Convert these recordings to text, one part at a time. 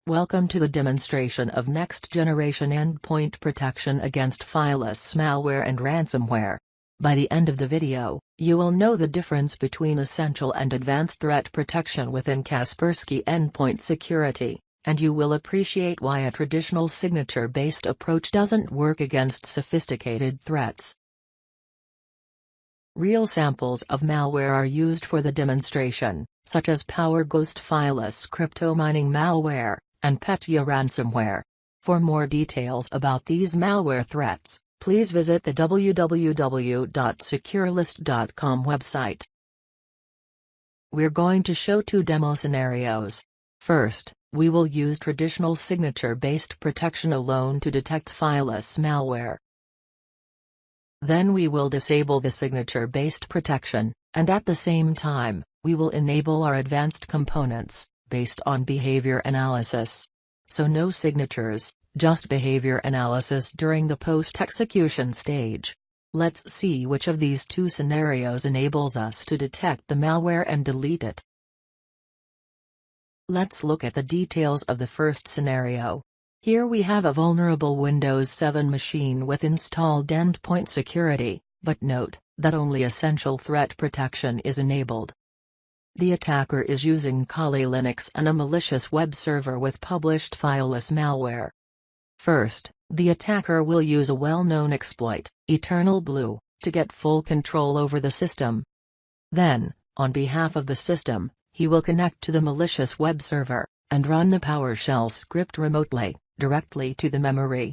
Welcome to the demonstration of next-generation endpoint protection against fileless malware and ransomware. By the end of the video, you will know the difference between essential and advanced threat protection within Kaspersky Endpoint security, and you will appreciate why a traditional signature-based approach doesn't work against sophisticated threats. Real samples of malware are used for the demonstration, such as PowerGhost fileless crypto mining malware, and Petya ransomware. For more details about these malware threats, please visit the www.securelist.com website. We're going to show two demo scenarios. First, we will use traditional signature-based protection alone to detect fileless malware. Then we will disable the signature-based protection, and at the same time, we will enable our advanced components, based on behavior analysis. So no signatures, just behavior analysis during the post-execution stage. Let's see which of these two scenarios enables us to detect the malware and delete it. Let's look at the details of the first scenario. Here we have a vulnerable Windows 7 machine with installed endpoint security, but note that only essential threat protection is enabled. The attacker is using Kali Linux and a malicious web server with published fileless malware. First, the attacker will use a well-known exploit, Eternal Blue, to get full control over the system. Then, on behalf of the system, he will connect to the malicious web server, and run the PowerShell script remotely, directly to the memory.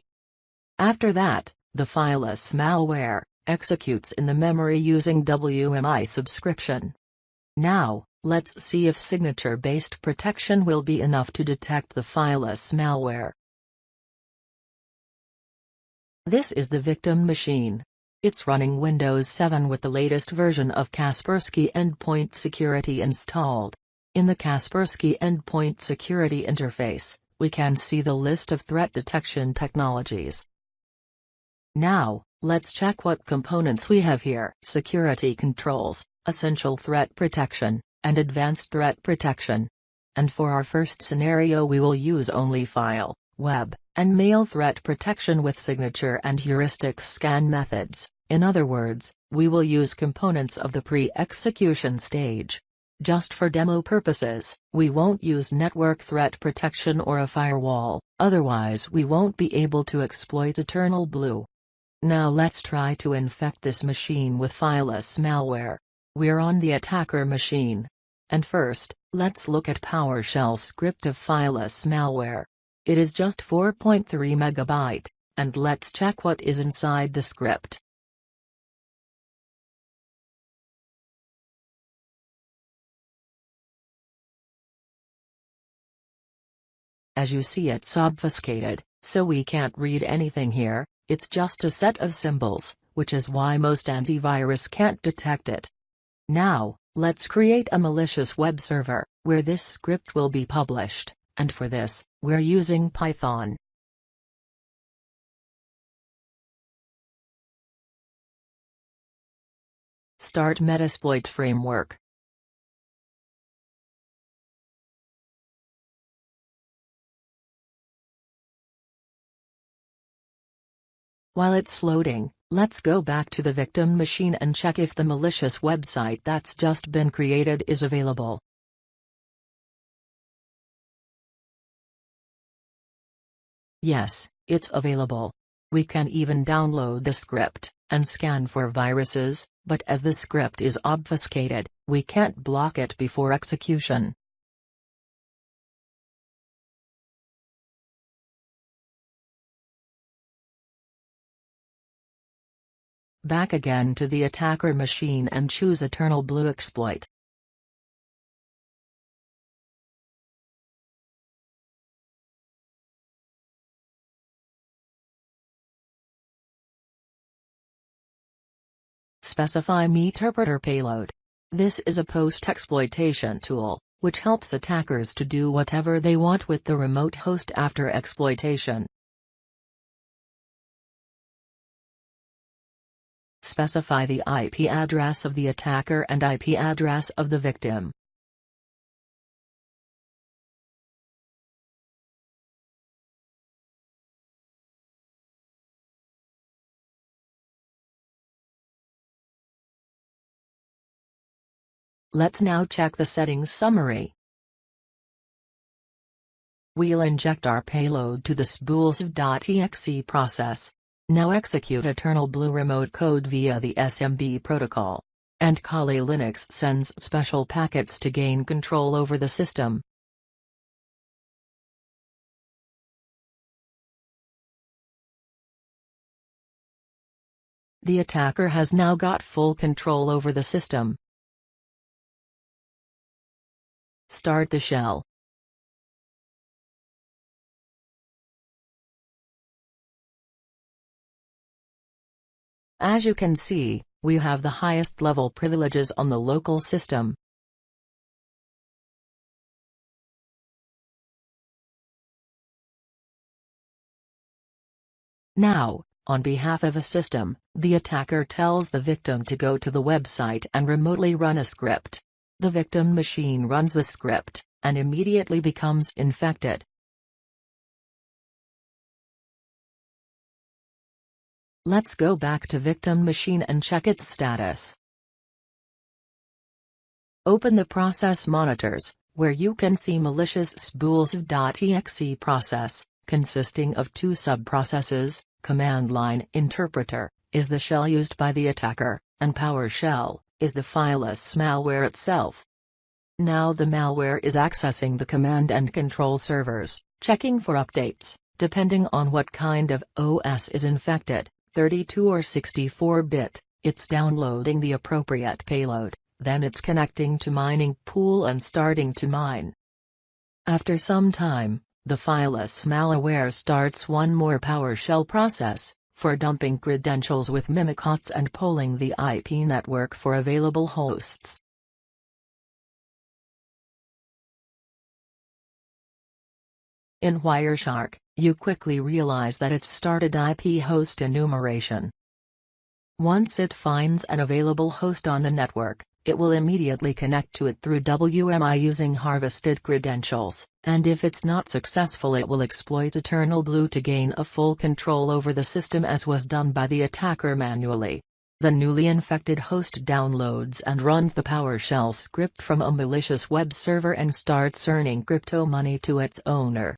After that, the fileless malware executes in the memory using WMI subscription. Now, let's see if signature-based protection will be enough to detect the fileless malware. This is the victim machine. It's running Windows 7 with the latest version of Kaspersky Endpoint security installed. In the Kaspersky Endpoint security interface, we can see the list of threat detection technologies. Now, let's check what components we have here: security controls, essential threat protection, and advanced threat protection. And for our first scenario we will use only file, web, and mail threat protection with signature and heuristic scan methods. In other words, we will use components of the pre-execution stage. Just for demo purposes, we won't use network threat protection or a firewall, otherwise we won't be able to exploit Eternal Blue. Now let's try to infect this machine with fileless malware. We're on the attacker machine. And first, let's look at PowerShell script of fileless malware. It is just 4.3 MB, and let's check what is inside the script. As you see, it's obfuscated, so we can't read anything here. It's just a set of symbols, which is why most antivirus can't detect it. Now, let's create a malicious web server, where this script will be published, and for this, we're using Python. Start Metasploit framework. While it's loading, let's go back to the victim machine and check if the malicious website that's just been created is available. Yes, it's available. We can even download the script and scan for viruses, but as the script is obfuscated, we can't block it before execution. Back again to the attacker machine and choose Eternal Blue exploit. Specify Meterpreter payload. This is a post-exploitation tool, which helps attackers to do whatever they want with the remote host after exploitation. Specify the IP address of the attacker and IP address of the victim. Let's now check the settings summary. We'll inject our payload to the spools.exe process. Now execute Eternal Blue remote code via the SMB protocol. And Kali Linux sends special packets to gain control over the system. The attacker has now got full control over the system. Start the shell. As you can see, we have the highest level privileges on the local system. Now, on behalf of a system, the attacker tells the victim to go to the website and remotely run a script. The victim machine runs the script, and immediately becomes infected. Let's go back to victim machine and check its status. Open the process monitors, where you can see malicious spools.exe process, consisting of two subprocesses. Command line interpreter is the shell used by the attacker, and PowerShell is the fileless malware itself. Now the malware is accessing the command and control servers, checking for updates, depending on what kind of OS is infected, 32 or 64-bit, it's downloading the appropriate payload, then it's connecting to mining pool and starting to mine. After some time, the fileless malware starts one more PowerShell process, for dumping credentials with mimicots and polling the IP network for available hosts. In Wireshark, you quickly realize that it's started IP host enumeration. Once it finds an available host on the network, it will immediately connect to it through WMI using harvested credentials, and if it's not successful it will exploit Eternal Blue to gain a full control over the system as was done by the attacker manually. The newly infected host downloads and runs the PowerShell script from a malicious web server and starts earning crypto money to its owner.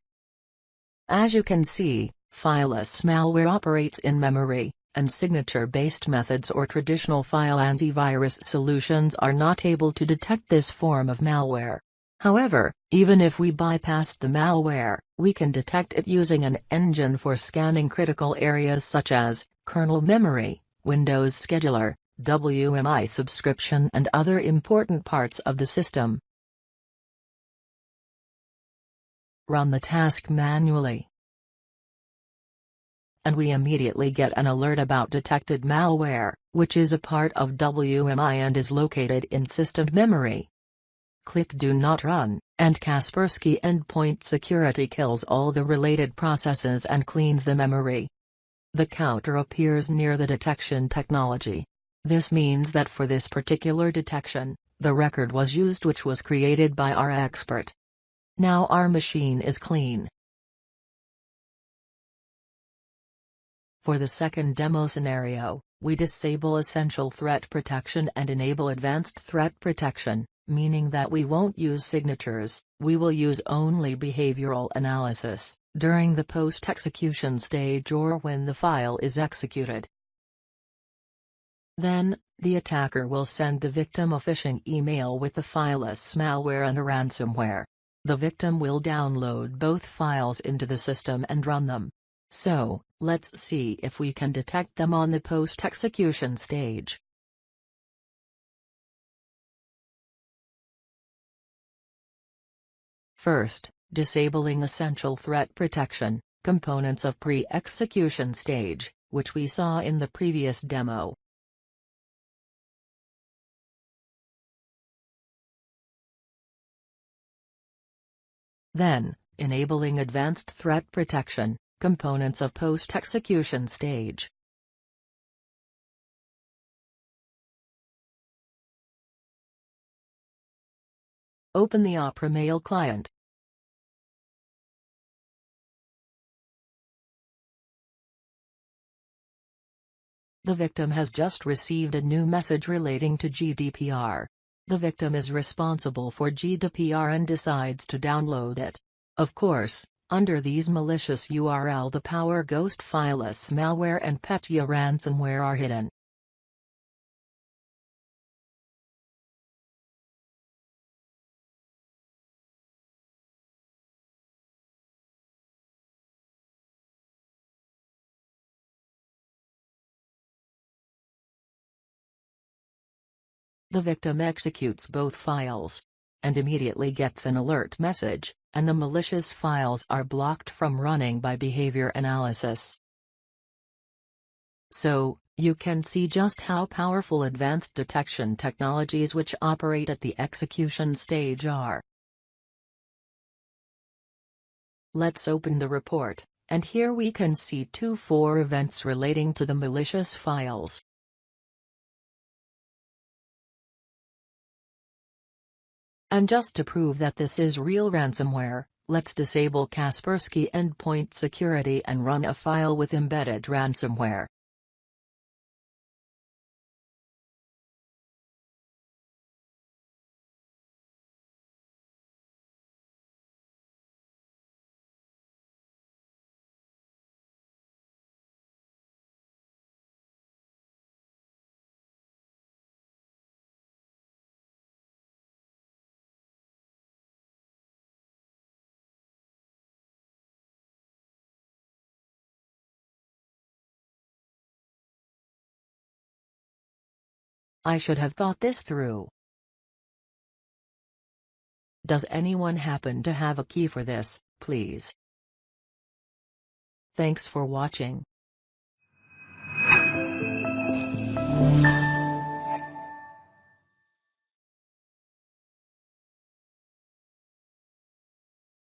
As you can see, fileless malware operates in memory, and signature-based methods or traditional file antivirus solutions are not able to detect this form of malware. However, even if we bypassed the malware, we can detect it using an engine for scanning critical areas such as kernel memory, Windows scheduler, WMI subscription and other important parts of the system. Run the task manually, and we immediately get an alert about detected malware, which is a part of WMI and is located in system memory. Click Do Not Run, and Kaspersky Endpoint Security kills all the related processes and cleans the memory. The counter appears near the detection technology. This means that for this particular detection, the record was used which was created by our expert. Now our machine is clean. For the second demo scenario, we disable Essential Threat Protection and enable Advanced Threat Protection, meaning that we won't use signatures, we will use only behavioral analysis, during the post-execution stage or when the file is executed. Then, the attacker will send the victim a phishing email with the fileless malware and a ransomware. The victim will download both files into the system and run them. So, let's see if we can detect them on the post-execution stage. First, disabling Essential Threat Protection, components of pre-execution stage, which we saw in the previous demo. Then, enabling Advanced Threat Protection, components of post-execution stage. Open the Opera Mail client. The victim has just received a new message relating to GDPR. The victim is responsible for GDPR and decides to download it. Of course, under these malicious URL the Power Ghost fileless malware and Petya ransomware are hidden. The victim executes both files and immediately gets an alert message, and the malicious files are blocked from running by behavior analysis. So, you can see just how powerful advanced detection technologies which operate at the execution stage are. Let's open the report, and here we can see 4 events relating to the malicious files. And just to prove that this is real ransomware, let's disable Kaspersky Endpoint security and run a file with embedded ransomware. I should have thought this through. Does anyone happen to have a key for this, please? Thanks for watching.